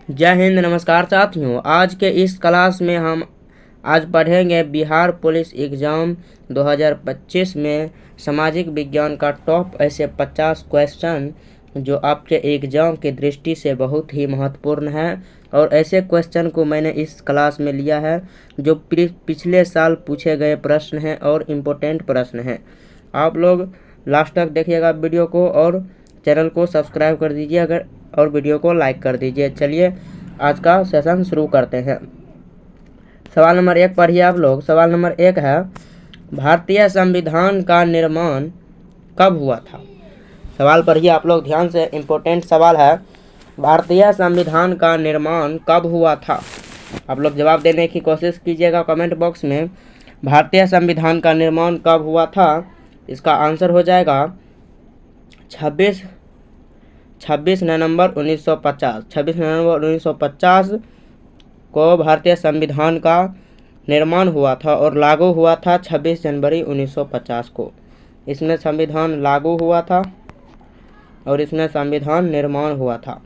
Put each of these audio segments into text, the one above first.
जय हिंद, नमस्कार साथियों। आज के इस क्लास में हम आज पढ़ेंगे बिहार पुलिस एग्ज़ाम 2025 में सामाजिक विज्ञान का टॉप ऐसे 50 क्वेश्चन जो आपके एग्ज़ाम की दृष्टि से बहुत ही महत्वपूर्ण है। और ऐसे क्वेश्चन को मैंने इस क्लास में लिया है जो पिछले साल पूछे गए प्रश्न हैं और इम्पोर्टेंट प्रश्न हैं। आप लोग लास्ट तक देखिएगा वीडियो को और चैनल को सब्सक्राइब कर दीजिए अगर और वीडियो को लाइक कर दीजिए। चलिए आज का सेशन शुरू करते हैं। सवाल नंबर 1 पढ़िए आप लोग। सवाल नंबर 1 है, भारतीय संविधान का निर्माण कब हुआ था? सवाल पढ़िए आप लोग ध्यान से, इम्पोर्टेंट सवाल है। भारतीय संविधान का निर्माण कब हुआ था? आप लोग जवाब देने की कोशिश कीजिएगा कमेंट बॉक्स में। भारतीय संविधान का निर्माण कब हुआ था? इसका आंसर हो जाएगा 26 नवंबर 1950। 26 नवंबर 1950 को भारतीय संविधान का निर्माण हुआ था और लागू हुआ था 26 जनवरी 1950 को। इसमें संविधान लागू हुआ था और इसमें संविधान निर्माण हुआ था।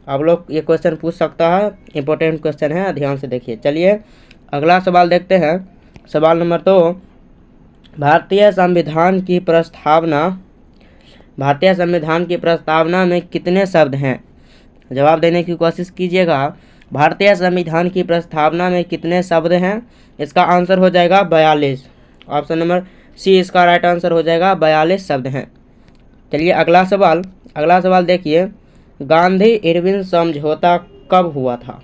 आप लोग ये क्वेश्चन पूछ सकता है, इम्पोर्टेंट क्वेश्चन है, ध्यान से देखिए। चलिए अगला सवाल देखते हैं। सवाल नंबर 2, भारतीय संविधान की प्रस्तावना में कितने शब्द हैं? जवाब देने की कोशिश कीजिएगा। भारतीय संविधान की प्रस्तावना में कितने शब्द हैं? इसका आंसर हो जाएगा 42। ऑप्शन नंबर सी इसका राइट आंसर हो जाएगा, 42 शब्द हैं। चलिए अगला सवाल देखिए। गांधी इरविन समझौता कब हुआ था?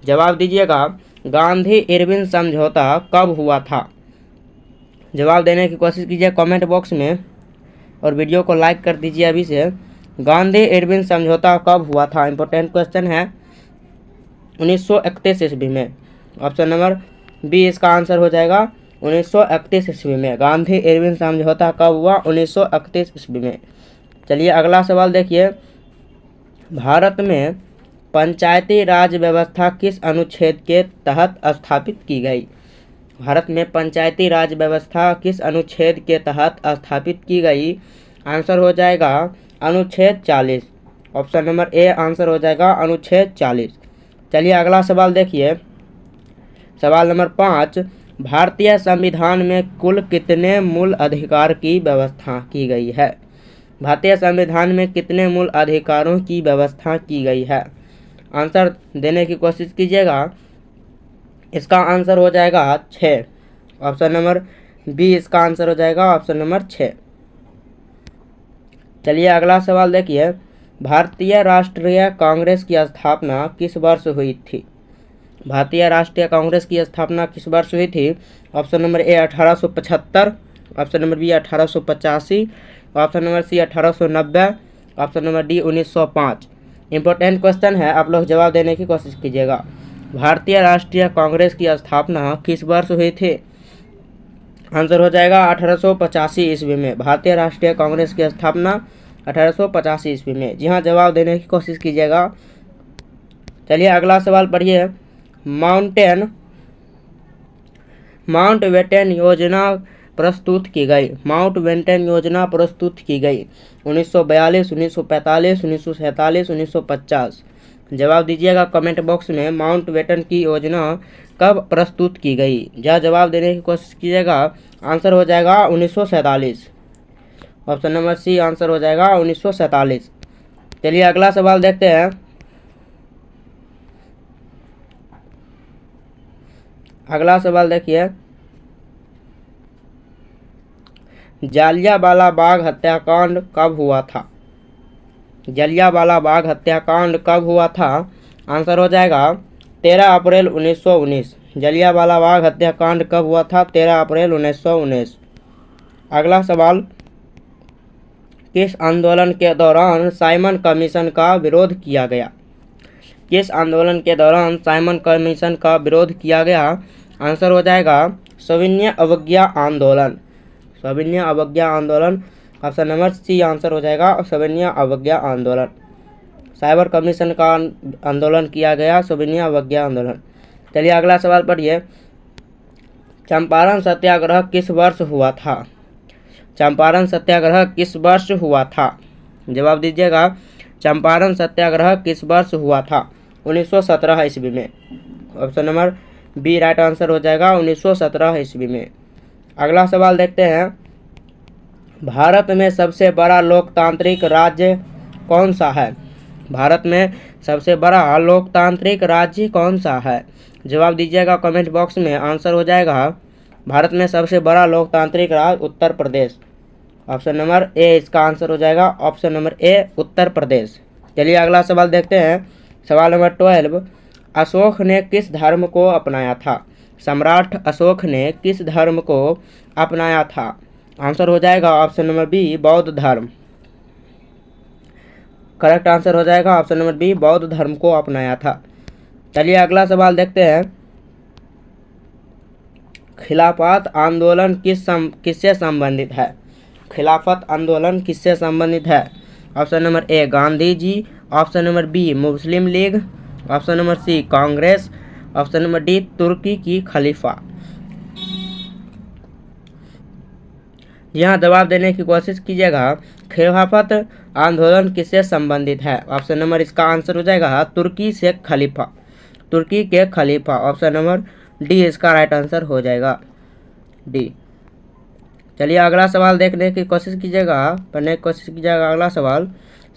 जवाब दीजिएगा, गांधी इरविन समझौता कब हुआ था? जवाब देने की कोशिश कीजिए कमेंट बॉक्स में और वीडियो को लाइक कर दीजिए अभी से। गांधी इरविन समझौता कब हुआ था? इंपॉर्टेंट क्वेश्चन है। 1931 ईस्वी में। ऑप्शन नंबर बी इसका आंसर हो जाएगा 1931 ईस्वी में। गांधी इरविन समझौता कब हुआ? 1931 ईस्वी में। चलिए अगला सवाल देखिए। भारत में पंचायती राज व्यवस्था किस अनुच्छेद के तहत स्थापित की गई? भारत में पंचायती राज व्यवस्था किस अनुच्छेद के तहत स्थापित की गई? आंसर हो जाएगा अनुच्छेद 40। ऑप्शन नंबर ए आंसर हो जाएगा अनुच्छेद 40। चलिए अगला सवाल देखिए। सवाल नंबर 5, भारतीय संविधान में कुल कितने मूल अधिकार की व्यवस्था की गई है? भारतीय संविधान में कितने मूल अधिकारों की व्यवस्था की गई है? आंसर देने की कोशिश कीजिएगा। इसका आंसर हो जाएगा 6। ऑप्शन नंबर बी इसका आंसर हो जाएगा ऑप्शन नंबर 6। चलिए अगला सवाल देखिए। भारतीय राष्ट्रीय कांग्रेस की स्थापना किस वर्ष हुई थी? भारतीय राष्ट्रीय कांग्रेस की स्थापना किस वर्ष हुई थी? Option number A 1875, option number B 1885, option number C 1890, option number D 1905। Important question है, आप लोग जवाब देने की कोशिश कीजिएगा। भारतीय राष्ट्रीय कांग्रेस की स्थापना किस वर्ष हुई थी? आंसर हो जाएगा 1885 ईस्वी में। भारतीय राष्ट्रीय कांग्रेस की स्थापना 1885 ईस्वी में। जी हाँ, जवाब देने की कोशिश कीजिएगा। चलिए अगला सवाल पढ़िए। माउंटबेटन योजना प्रस्तुत की गई। माउंटबेटन योजना प्रस्तुत की गई 1942, 1945, 1947, 1950। जवाब दीजिएगा कमेंट बॉक्स में। माउंटबेटन की योजना कब प्रस्तुत की गई? जवाब देने की कोशिश कीजिएगा। आंसर हो जाएगा 1947। ऑप्शन नंबर सी आंसर हो जाएगा 1947। चलिए अगला सवाल देखते हैं। अगला सवाल देखिए। जालियांवाला बाग हत्याकांड कब हुआ था? जालियांवाला बाग हत्याकांड कब हुआ था? आंसर हो जाएगा 13 अप्रैल 1919। जालियांवाला बाग हत्याकांड कब हुआ था? 13 अप्रैल 1919। अगला सवाल, किस आंदोलन के दौरान साइमन कमीशन का विरोध किया गया? किस आंदोलन के दौरान साइमन कमीशन का विरोध किया गया? आंसर हो जाएगा सविनय अवज्ञा आंदोलन। सविनय अवज्ञा आंदोलन। ऑप्शन नंबर सी आंसर हो जाएगा सविनय अवज्ञा आंदोलन। साइबर कमीशन का आंदोलन किया गया, सविनय अवज्ञा आंदोलन। चलिए अगला सवाल पढ़िए। चंपारण सत्याग्रह किस वर्ष हुआ था? चंपारण सत्याग्रह किस वर्ष हुआ था? जवाब दीजिएगा। चंपारण सत्याग्रह किस वर्ष हुआ था? 1917 ईस्वी में। Option number B right answer हो जाएगा 1917 ईस्वी में। अगला सवाल देखते हैं, भारत में सबसे बड़ा लोकतांत्रिक राज्य कौन सा है? भारत में सबसे बड़ा लोकतांत्रिक राज्य कौन सा है? जवाब दीजिएगा कमेंट बॉक्स में। आंसर हो जाएगा भारत में सबसे बड़ा लोकतांत्रिक राज्य Uttar Pradesh. Option number A इसका आंसर हो जाएगा, ऑप्शन नंबर ए उत्तर प्रदेश। चलिए अगला सवाल देखते हैं, सवाल नंबर 12, अशोक ने किस धर्म को अपनाया था? सम्राट अशोक ने किस धर्म को अपनाया था? आंसर हो जाएगा ऑप्शन नंबर बी बौद्ध धर्म। करेक्ट आंसर हो जाएगा ऑप्शन नंबर बी बौद्ध धर्म को अपनाया था। चलिए अगला सवाल देखते हैं, खिलाफत आंदोलन किससे संबंधित है? खिलाफत आंदोलन किससे संबंधित है? Option number A Gandhi ji, option number B Muslim League, option number C Congress, option number D तुर्की की खलीफा। यहाँ जवाब देने की कोशिश कीजिएगा, खिलाफत आंदोलन किससे संबंधित है? ऑप्शन नंबर इसका आंसर हो जाएगा तुर्की से खलीफा, तुर्की के खलीफा। ऑप्शन नंबर डी इसका राइट आंसर हो जाएगा, डी। चलिए अगला सवाल देखने की कोशिश कीजिएगा, पढ़ने की कोशिश कीजिएगा। अगला सवाल,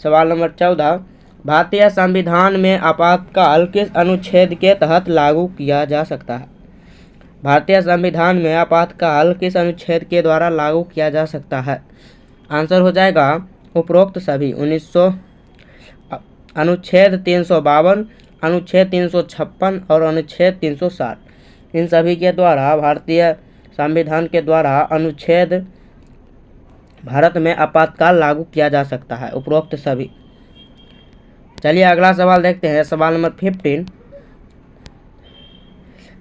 सवाल नंबर 14, भारतीय संविधान में आपातकाल किस अनुच्छेद के तहत लागू किया जा सकता है? भारतीय संविधान में आपातकाल किस अनुच्छेद के द्वारा लागू किया जा सकता है? आंसर हो जाएगा उपरोक्त सभी। अनुच्छेद 352, अनुच्छेद 356 और अनुच्छेद 360, इन सभी के द्वारा भारतीय संविधान के द्वारा अनुच्छेद भारत में आपातकाल लागू किया जा सकता है, उपरोक्त सभी। चलिए अगला सवाल देखते हैं, सवाल नंबर 15,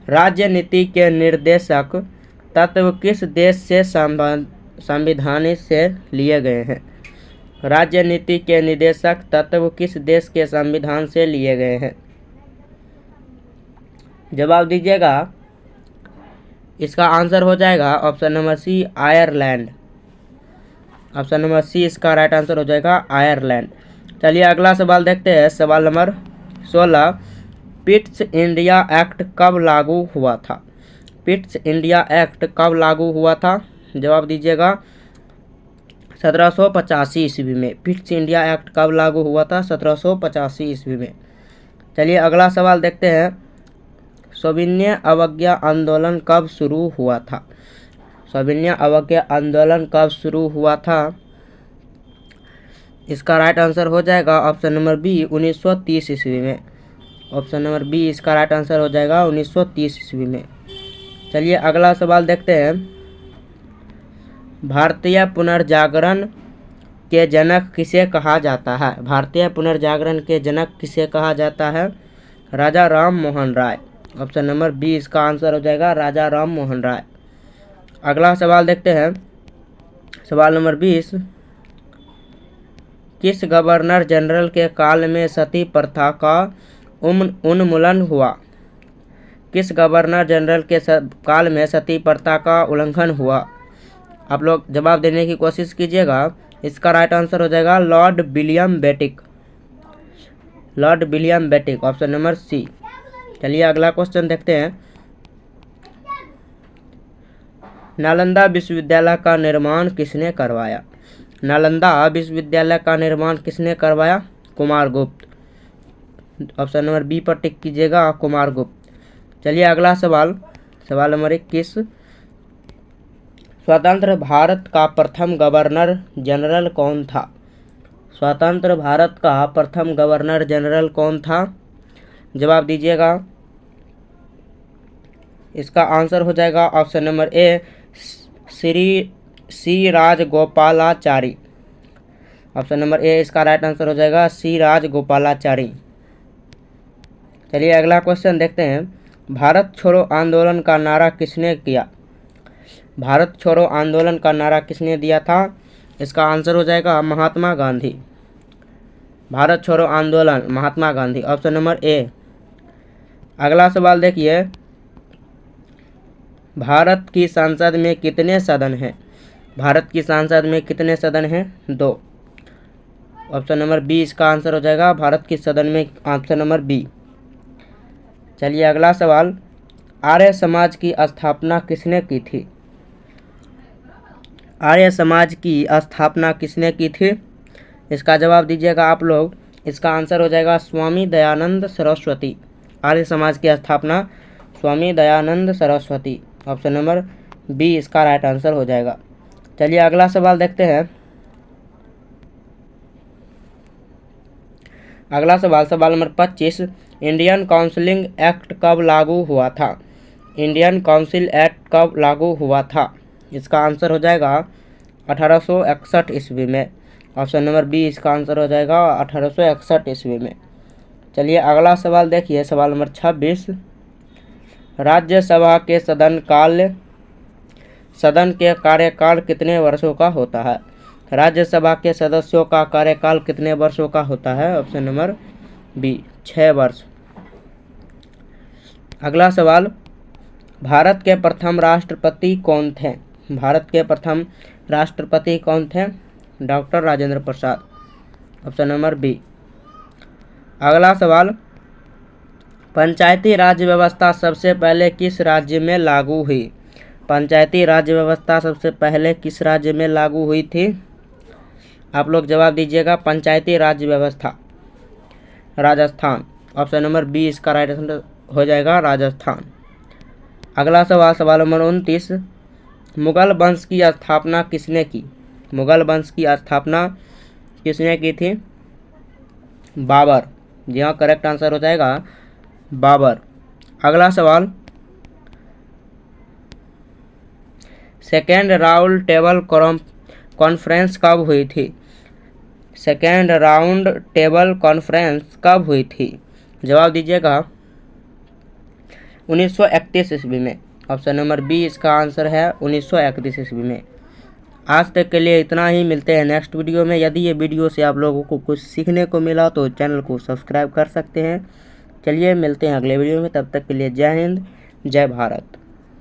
राज्य नीति के निर्देशक तत्व किस देश से संविधान से लिए गए हैं? राज्य नीति के निर्देशक तत्व किस देश के संविधान से लिए गए हैं? जवाब दीजिएगा, इसका आंसर हो जाएगा option number C Ireland. Option number C इसका राइट आंसर हो जाएगा आयरलैंड। चलिए अगला सवाल देखते हैं, सवाल नंबर 16, पिट्स इंडिया एक्ट कब लागू हुआ था? पिट्स इंडिया एक्ट कब लागू हुआ था? जवाब दीजिएगा 1785 ईस्वी में। पिट्स इंडिया एक्ट कब लागू हुआ था? 1785 ईस्वी में। चलिए अगला सवाल देखते हैं, सविनय अवज्ञा आंदोलन कब शुरू हुआ था? सविनय अवज्ञा आंदोलन कब शुरू हुआ था? इसका राइट आंसर हो जाएगा ऑप्शन नंबर बी 1930 ईस्वी में। ऑप्शन नंबर बी इसका राइट आंसर हो जाएगा 1930 ईस्वी में। चलिए अगला सवाल देखते हैं, भारतीय पुनर्जागरण के जनक किसे कहा जाता है? भारतीय पुनर्जागरण के जनक किसे कहा जाता है? राजा Ram Mohan Roy. Option number B इसका आंसर हो जाएगा राजा राम मोहन राय। अगला सवाल देखते हैं, सवाल नंबर 20, किस गवर्नर जनरल के काल में सती प्रथा का उन्मूलन हुआ? किस गवर्नर जनरल के काल में सती प्रथा का उल्लंघन हुआ? आप लोग जवाब देने की कोशिश कीजिएगा। इसका राइट आंसर हो जाएगा Lord William Bentinck. Lord William Bentinck, option number C. चलिए अगला क्वेश्चन देखते हैं, नालंदा विश्वविद्यालय का निर्माण किसने करवाया? नालंदा विश्वविद्यालय का निर्माण किसने करवाया? कुमारगुप्त। ऑप्शन नंबर बी पर टिक कीजिएगा, कुमारगुप्त। चलिए अगला सवाल, सवाल नंबर 21, स्वतंत्र भारत का प्रथम गवर्नर जनरल कौन था? स्वतंत्र भारत का प्रथम गवर्नर जनरल कौन था? जवाब दीजिएगा। इसका आंसर हो जाएगा option number A Shri C Rajagopalachari. Option number A इसका राइट आंसर हो जाएगा सी राजगोपालाचारी। चलिए अगला क्वेश्चन देखते हैं, भारत छोड़ो आंदोलन का नारा किसने किया? भारत छोड़ो आंदोलन का नारा किसने दिया था? इसका आंसर हो जाएगा महात्मा गांधी। भारत छोड़ो आंदोलन महात्मा गांधी, ऑप्शन नंबर ए। अगला सवाल देखिए, भारत की संसद में कितने सदन हैं? भारत की संसद में कितने सदन हैं? 2। ऑप्शन नंबर बी इसका आंसर हो जाएगा भारत की सदन में, ऑप्शन नंबर बी। चलिए अगला सवाल, आर्य समाज की स्थापना किसने की थी? आर्य समाज की स्थापना किसने की थी? इसका जवाब दीजिएगा आप लोग। इसका आंसर हो जाएगा स्वामी दयानंद सरस्वती। आर्य समाज की स्थापना Swami Dayanand Saraswati, option number B इसका राइट आंसर हो जाएगा। चलिए अगला सवाल देखते हैं। अगला सवाल, सवाल नंबर 25, इंडियन काउंसिलिंग एक्ट कब लागू हुआ था? इंडियन काउंसिल एक्ट कब लागू हुआ था? इसका आंसर हो जाएगा 1861 ईस्वी में, ऑप्शन नंबर बी इसका आंसर हो जाएगा 1861 ईस्वी में। चलिए अगला सवाल देखिए, सवाल नंबर 26, राज्यसभा के सदन के कार्यकाल कितने वर्षों का होता है? राज्यसभा के सदस्यों का कार्यकाल कितने वर्षों का होता है? ऑप्शन नंबर बी 6 वर्ष। अगला सवाल, भारत के प्रथम राष्ट्रपति कौन थे? भारत के प्रथम राष्ट्रपति कौन थे? Doctor Rajendra Prasad, option number B. अगला सवाल, पंचायती राज व्यवस्था सबसे पहले किस राज्य में लागू हुई? पंचायती राज व्यवस्था सबसे पहले किस राज्य में लागू हुई थी? आप लोग जवाब दीजिएगा। पंचायती राज व्यवस्था राजस्थान, ऑप्शन नंबर बी इसका राइट आंसर हो जाएगा राजस्थान। अगला सवाल, सवाल नंबर 29, मुगल वंश की स्थापना किसने की? मुगल वंश की स्थापना किसने की थी? बाबर, जी हाँ करेक्ट आंसर हो जाएगा बाबर। अगला सवाल, सेकेंड राउंड टेबल कॉन्फ्रेंस कब हुई थी? सेकेंड राउंड टेबल कॉन्फ्रेंस कब हुई थी? जवाब दीजिएगा। 1931 ईस्वी में, ऑप्शन नंबर बी इसका आंसर है 1931 ईस्वी में। आज तक के लिए इतना ही, मिलते हैं नेक्स्ट वीडियो में। यदि ये वीडियो से आप लोगों को कुछ सीखने को मिला तो चैनल को सब्सक्राइब कर सकते हैं। चलिए मिलते हैं अगले वीडियो में, तब तक के लिए जय हिंद जय भारत।